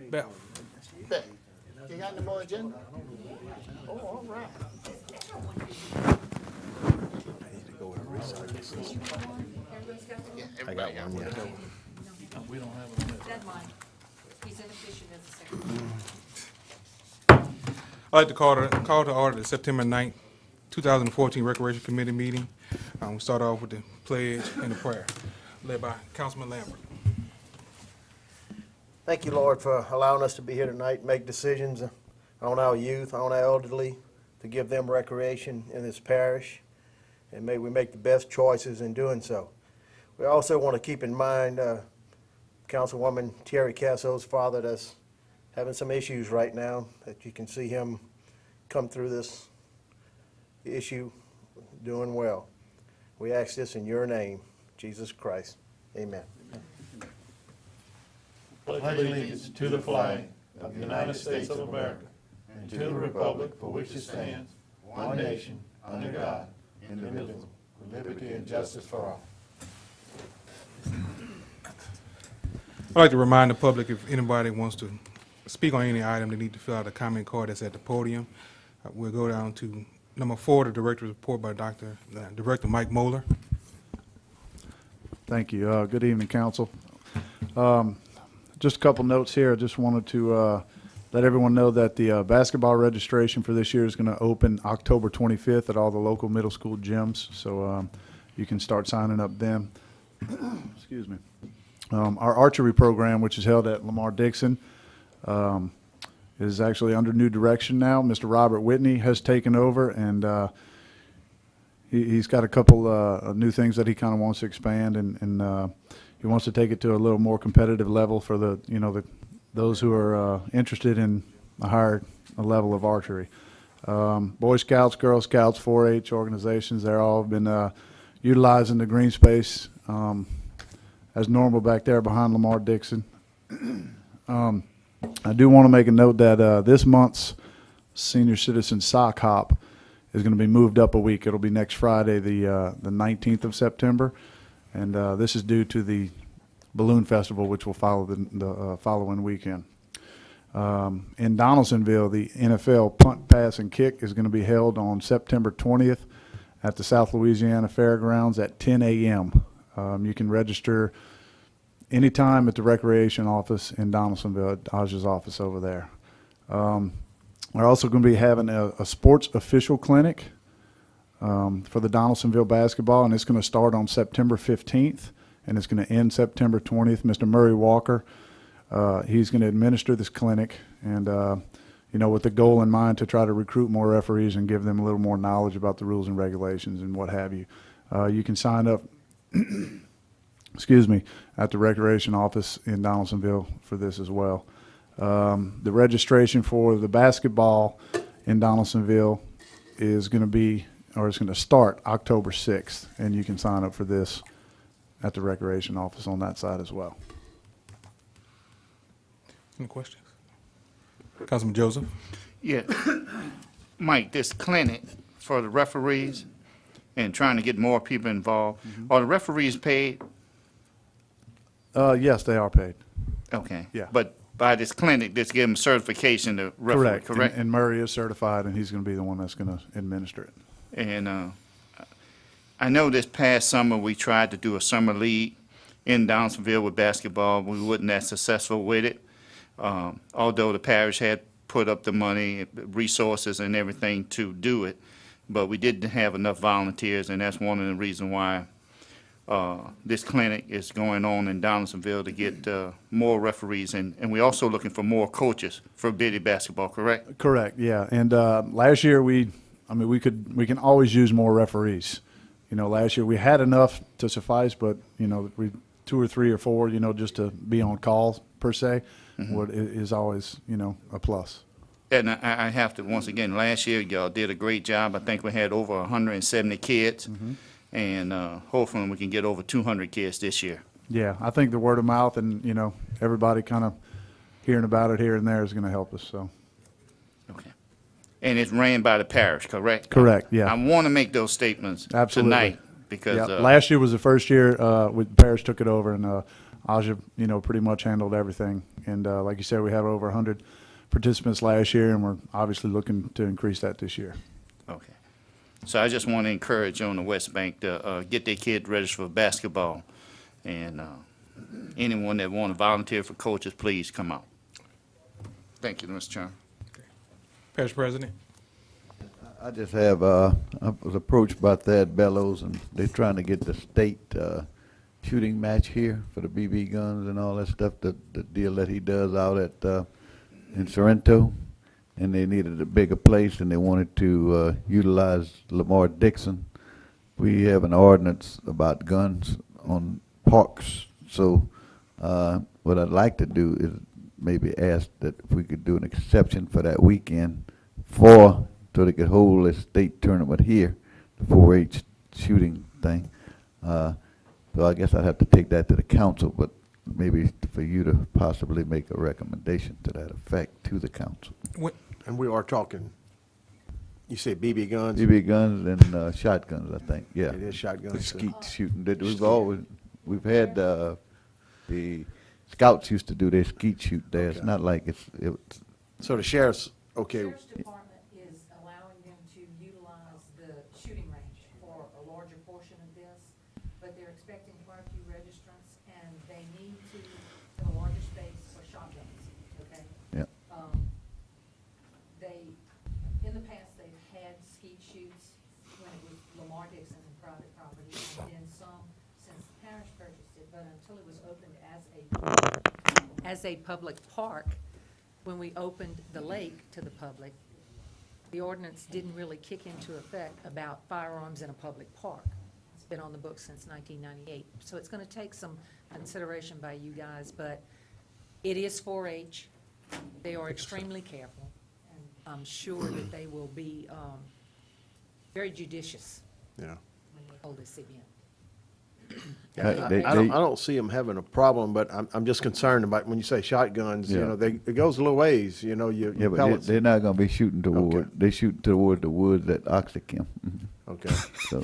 Beth. Bet. You got any more agenda? Oh, all right. Yeah, everybody got one. We don't have a list. That's mine. He's inefficient as a secretary. I'd like to call to order the September 9th, 2014 Recreation Committee meeting. We'll start off with the pledge and the prayer, led by Councilman Lambert. Thank you, Lord, for allowing us to be here tonight and make decisions on our youth, on our elderly, to give them recreation in this parish. And may we make the best choices in doing so. We also want to keep in mind Councilwoman Terry Casso's father that's having some issues right now, that you can see him come through this issue doing well. We ask this in your name, Jesus Christ. Amen. Pledge allegiance to the flag of the United States of America and to the republic for which it stands, one nation, under God, indivisible, with liberty and justice for all. I'd like to remind the public, if anybody wants to speak on any item, they need to fill out a comment card that's at the podium. We'll go down to number 4, the director's report by Director Mike Moeller. Thank you. Good evening, Council. Just a couple notes here. I just wanted to let everyone know that the basketball registration for this year is going to open October 25th at all the local middle school gyms, so you can start signing up then. Excuse me. Our archery program, which is held at Lamar Dixon, is actually under new direction now. Mr. Robert Whitney has taken over, and he's got a couple new things that he kind of wants to expand, and he wants to take it to a little more competitive level for those who are interested in a higher level of archery. Boy Scouts, Girl Scouts, 4-H organizations, they're all been utilizing the green space as normal back there behind Lamar Dixon. I do want to make a note that this month's Senior Citizen Sock Hop is going to be moved up a week. It'll be next Friday, the 19th of September, and this is due to the Balloon Festival, which will follow the following weekend. In Donaldsonville, the NFL Punt, Pass, and Kick is going to be held on September 20th at the South Louisiana Fairgrounds at 10 a.m. You can register anytime at the Recreation office in Donaldsonville, at Dodge's office over there. We're also going to be having a sports official clinic for the Donaldsonville basketball, and it's going to start on September 15th, and it's going to end September 20th. Mr. Murray Walker, he's going to administer this clinic, and with the goal in mind to try to recruit more referees and give them a little more knowledge about the rules and regulations and what have you. You can sign up excuse me, at the Recreation office in Donaldsonville for this as well. The registration for the basketball in Donaldsonville is going to start October 6th, and you can sign up for this at the Recreation office on that side as well. Any questions? Councilman Joseph? Yeah. Mike, this clinic for the referees and trying to get more people involved, are the referees paid? Yes, they are paid. Okay. Yeah. But by this clinic, just give them certification to referee, correct? And Murray is certified, and he's going to be the one that's going to administer it. And I know this past summer we tried to do a summer league in Donaldsonville with basketball. We wasn't that successful with it, although the parish had put up the money, resources, and everything to do it. But we didn't have enough volunteers, and that's one of the reasons why this clinic is going on in Donaldsonville, to get more referees, and we're also looking for more coaches for Biddy basketball, correct? Correct, yeah. And last year we can always use more referees. Last year we had enough to suffice, but we 2 or 3 or 4, just to be on call per se, is always a plus. And I have to, once again, last year y'all did a great job. I think we had over 170 kids, and hopefully we can get over 200 kids this year. Yeah, I think the word of mouth and everybody kind of hearing about it here and there is going to help us. So. Okay. And it's ran by the parish, correct? Correct. Yeah. I want to make those statements Absolutely. tonight because last year was the first year the parish took it over, and Aja, pretty much handled everything. And like you said, we had over 100 participants last year, and we're obviously looking to increase that this year. Okay. So I just want to encourage you on the West Bank to get their kid registered for basketball. And anyone that want to volunteer for coaches, please come out. Thank you, Mr. Chairman. Parish President. I just have, I was approached by Thad Bellows, and they're trying to get the state shooting match here for the BB guns and all that stuff, the deal that he does out at in Sorrento. And they needed a bigger place, and they wanted to utilize Lamar Dixon. We have an ordinance about guns on parks, so what I'd like to do is maybe ask that if we could do an exception for that weekend so they could hold a state tournament here, the 4-H shooting thing. So I guess I'd have to take that to the council, but maybe for you to possibly make a recommendation to that effect to the council. And we are talking, you said BB guns? BB guns and shotguns, I think, yeah. It is shotguns. The too. skeet shooting. We've had, the scouts used to do their skeet shoot there. It's Okay. not like it's So the sheriff's, okay, Sheriff's Department is allowing them to utilize the shooting range for a larger portion of this, but they're expecting quite a few registrants, and they need to have a larger space for shotguns, okay? yeah. In the past, they've had skeet shoots when it was Lamar Dixon and private property, and then some since the parish purchased it, but until it was opened as a public park, when we opened the lake to the public, the ordinance didn't really kick into effect about firearms in a public park. It's been on the books since 1998. So it's going to take some consideration by you guys, but it is 4-H. They are extremely careful, and I'm sure that they will be very judicious yeah. when they hold this event. I don't see them having a problem, but I'm just concerned about when you say shotguns, Yeah. it goes a little ways, Yeah, your but pellets. they're not gonna be shooting toward, Okay. they shoot toward the woods at Oxychem. Okay. So.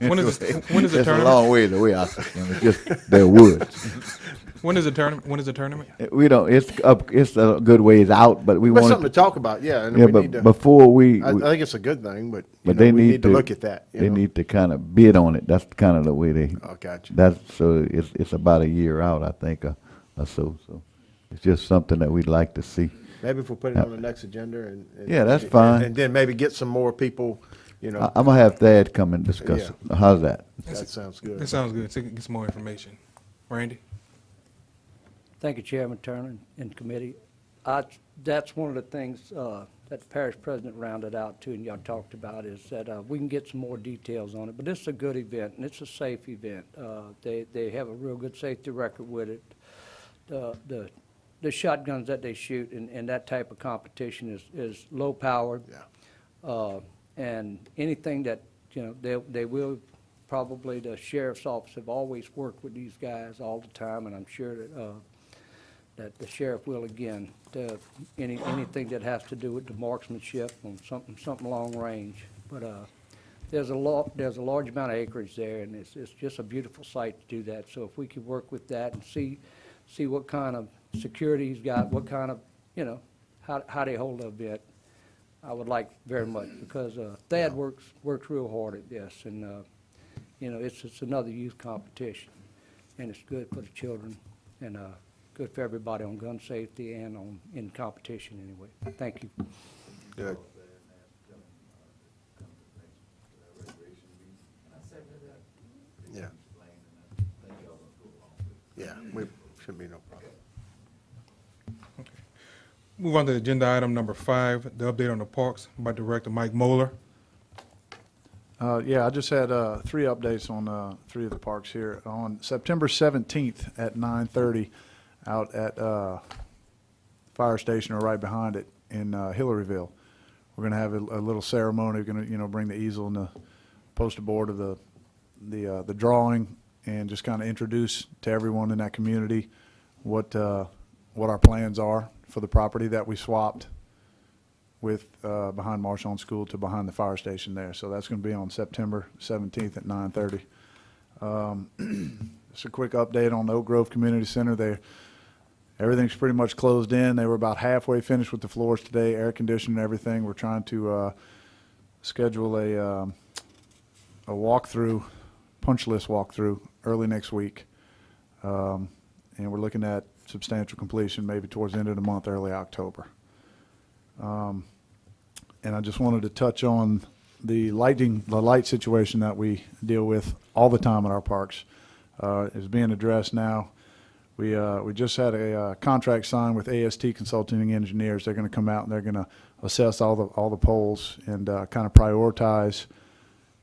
When is the It's a tournament? long ways away, Oxychem. It's just their woods. When is the tournament? When is the tournament? We don't, it's a good ways out, but we But want something to talk about, yeah, and yeah, we need to, but before we, I think it's a good thing, but, but they we need need to look at that. They need to kind of bid on it. That's kind of the way they. Oh, gotcha. So it's about a year out, I think, or so. So it's just something that we'd like to see. Maybe if we put it on the next agenda and. Yeah, that's fine. And then maybe get some more people, I'm gonna have Thad come and discuss it. How's that? that sounds good. That sounds good. So get some more information. Randy? Thank you, Chairman Turner and committee. That's one of the things that the parish president rounded out too, and y'all talked about, is that we can get some more details on it. But this is a good event, and it's a safe event. They have a real good safety record with it. The shotguns that they shoot in that type of competition is low powered. Yeah. And anything that, they will, probably the sheriff's office have always worked with these guys all the time, and I'm sure that the sheriff will again, anything that has to do with the marksmanship on something long range. But there's a large amount of acreage there, and it's just a beautiful site to do that. So if we could work with that and see what kind of security he's got, what kind of, how they hold the event, I would like very much, because Thad works real hard at this, and it's another youth competition, and it's good for the children, and good for everybody on gun safety and in competition anyway. Thank you. Good. Yeah. Yeah, we shouldn't be no problem. Move on to agenda item number 5, the update on the parks by Director Mike Moeller. Yeah, I just had 3 updates on 3 of the parks here. On September 17th at 9:30, out at fire station or right behind it in Hillaryville, we're going to have a little ceremony. We're going to, bring the easel and the poster board of the drawing, and just kind of introduce to everyone in that community what our plans are for the property that we swapped with behind Marshall School to behind the fire station there. So that's going to be on September 17th at 9:30. just a quick update on the Oak Grove Community Center. Everything's pretty much closed in. They were about halfway finished with the floors today, air conditioning and everything. We're trying to schedule a walkthrough, punch list walkthrough early next week. And we're looking at substantial completion maybe towards the end of the month, early October. And I just wanted to touch on the light situation that we deal with all the time at our parks is being addressed now. We just had a contract signed with AST Consulting Engineers. They're going to come out and they're going to assess all the poles and kind of prioritize,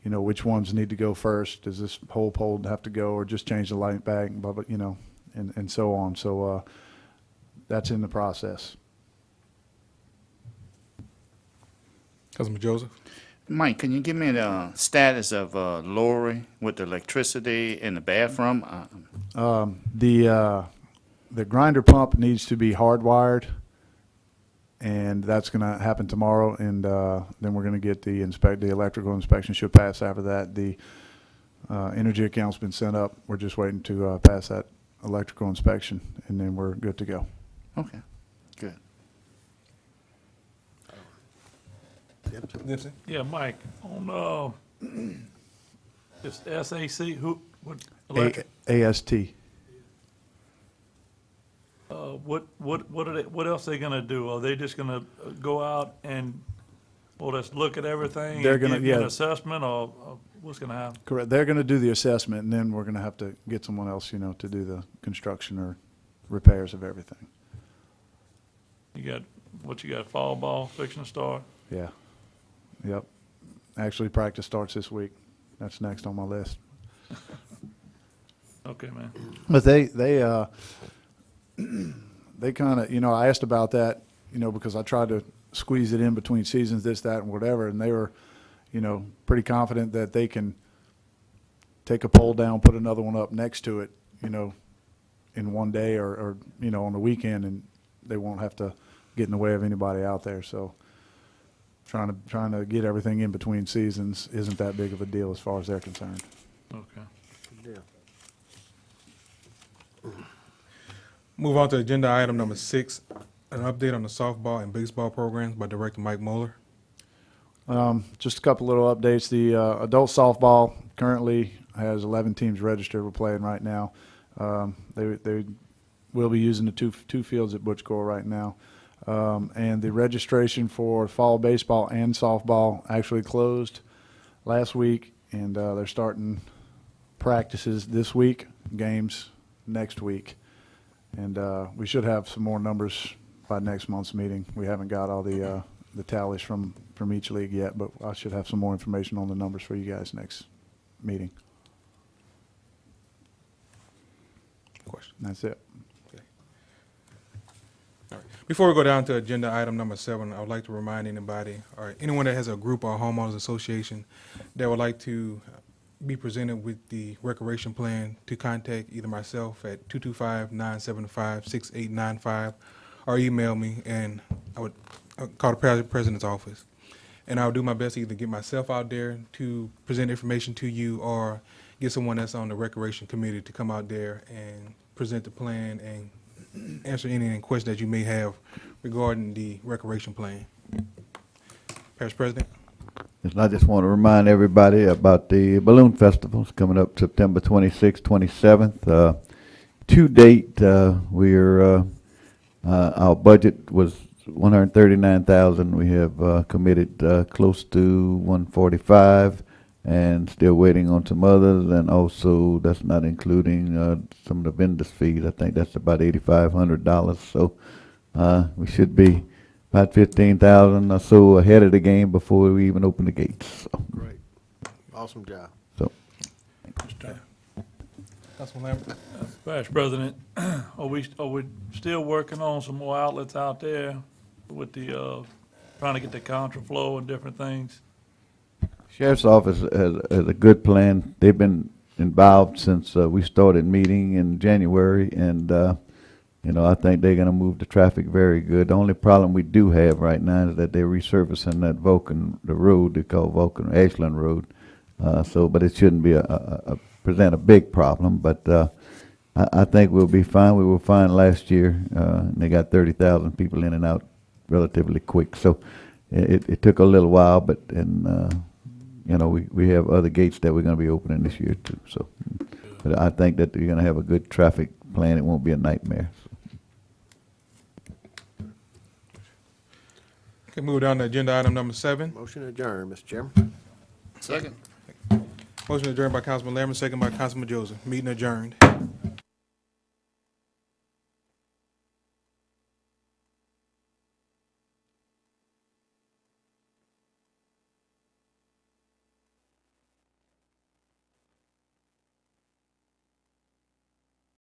which ones need to go first. Does this whole pole have to go, or just change the light back, and so on. So that's in the process. Councilman Joseph? Mike, can you give me the status of Lori with the electricity in the bathroom? The grinder pump needs to be hardwired, and that's going to happen tomorrow. And then we're going to get the electrical inspection should pass after that. The energy account's been sent up. We're just waiting to pass that electrical inspection, and then we're good to go. Okay, good. Nipsey? Yeah, Mike, on, it's SAC, what electric? AST. What else are they gonna do? Are they just gonna go out and, just look at everything? They're and gonna- give you an yeah. assessment, or what's gonna happen? Correct. They're going to do the assessment, and then we're going to have to get someone else, to do the construction or repairs of everything. You got fall ball fixing to start? Yeah. Yep. Actually, practice starts this week. That's next on my list. Okay, man. But they kind of, I asked about that, because I tried to squeeze it in between seasons, this, that, and whatever, and they were, pretty confident that they can take a pole down, put another one up next to it, in one day or on the weekend, and they won't have to get in the way of anybody out there. So trying to get everything in between seasons isn't that big of a deal as far as they're concerned. Okay. Move on to agenda item number 6, an update on the softball and baseball programs by Director Mike Moeller. Just a couple little updates. The adult softball currently has 11 teams registered. We're playing right now. They will be using the two fields at Butch Gore right now. And the registration for fall baseball and softball actually closed last week, and they're starting practices this week, games next week. And we should have some more numbers by next month's meeting. We haven't got all the tallies from each league yet, but I should have some more information on the numbers for you guys next meeting. Question. And that's it. All right. Before we go down to agenda item number 7, I would like to remind anybody or anyone that has a group or homeowners association that would like to be presented with the recreation plan to contact either myself at 225-975-6895 or email me, and I would call the president's office. And I'll do my best to either get myself out there to present information to you or get someone that's on the recreation committee to come out there and present the plan and answer any questions that you may have regarding the recreation plan. Parish President? And I just want to remind everybody about the balloon festivals coming up September 26th, 27th. To date, our budget was $139,000. We have committed close to $145,000, and still waiting on some others. And also, that's not including some of the vendors' fees. I think that's about $8,500. So we should be about $15,000 or so ahead of the game before we even open the gates. So, Great. Awesome job. so Councilman Lambert? Vice President, are we still working on some more outlets out there with the, trying to get the contraflow and different things? Sheriff's Office has a good plan. They've been involved since we started meeting in January, and I think they're going to move the traffic very good. The only problem we do have right now is that they're resurfacing that the road they call Ashland Road. But it shouldn't be a present a big problem, but I think we'll be fine. We were fine last year, and they got 30,000 people in and out relatively quick. So it took a little while, but you know, we have other gates that we're going to be opening this year too. So, but I think that you're going to have a good traffic plan. It won't be a nightmare. Okay, move down to agenda item number 7. Motion adjourned, Mr. Chairman. Second. Motion adjourned by Councilman Lamb, second by Councilman Joseph. Meeting adjourned.